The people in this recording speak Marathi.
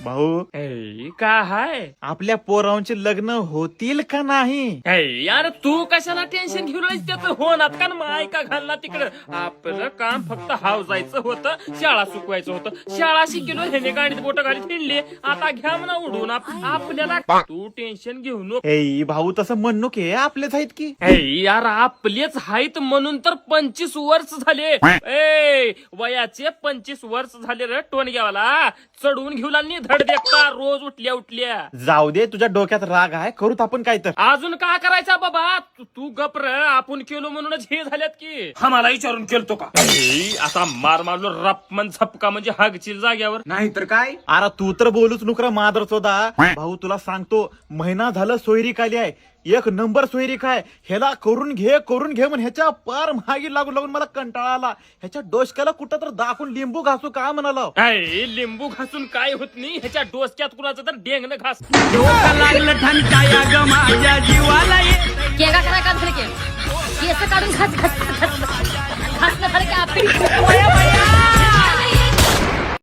भाऊ काय हाय आपल्या पोरांचे लग्न होतील का नाही? यार तू कशाला टेन्शन घेऊन राहीस त्याचं होणार का माय का घालणार तिकडं. आपलं काम फक्त हाव जायचं होतं, शाळा सुकवायचं होतं. शाळा शिकलो ह्याने गाडीत बोट गाडीत फिरले, आता घ्या म्हणा उडून आपल्याला. तू टेन्शन घेऊ नको. भाऊ तसं म्हणू की आपलेच आहेत की. यार आपलेच आहेत म्हणून तर 25 वर्ष झाले. वयाचे 25 वर्ष झाले रे टोनग्यावाला. चढवून घेऊ लागली धड देखता रोज उठल्या उठल्या. जाऊ दे, तुझ्या डोक्यात राग आहे, करूत आपण काय तर. अजून काय करायचा बाबा, तू गप रे. आपण केलो म्हणूनच हे झाल्यात की. आम्हाला विचारून केलतो का? आता मार मारलो रपमन झपका म्हणजे हागचील जाग्यावर. नाही तर काय. अरे तू तर बोलूच नुकरा मादर चोदा. भाऊ तुला सांगतो, महिना झालं सोयरीक आली आहे, एक नंबर सोयरीक आहे. ह्याला करून घे म्हणून ह्याच्या पार मागे लागून लागून मला कंटाळा आला. ह्याच्या डोसक्याला कुठं तर दाखवून लिंबू घासू का म्हणाला. लिंबू घासून काय होत नाही, ह्याच्या डोसक्यात कुणाचं तर डेंगण घास. लागलं ठणकाया ग माझ्या जीवाला केगा करा का झालं केस काढून घास घास घास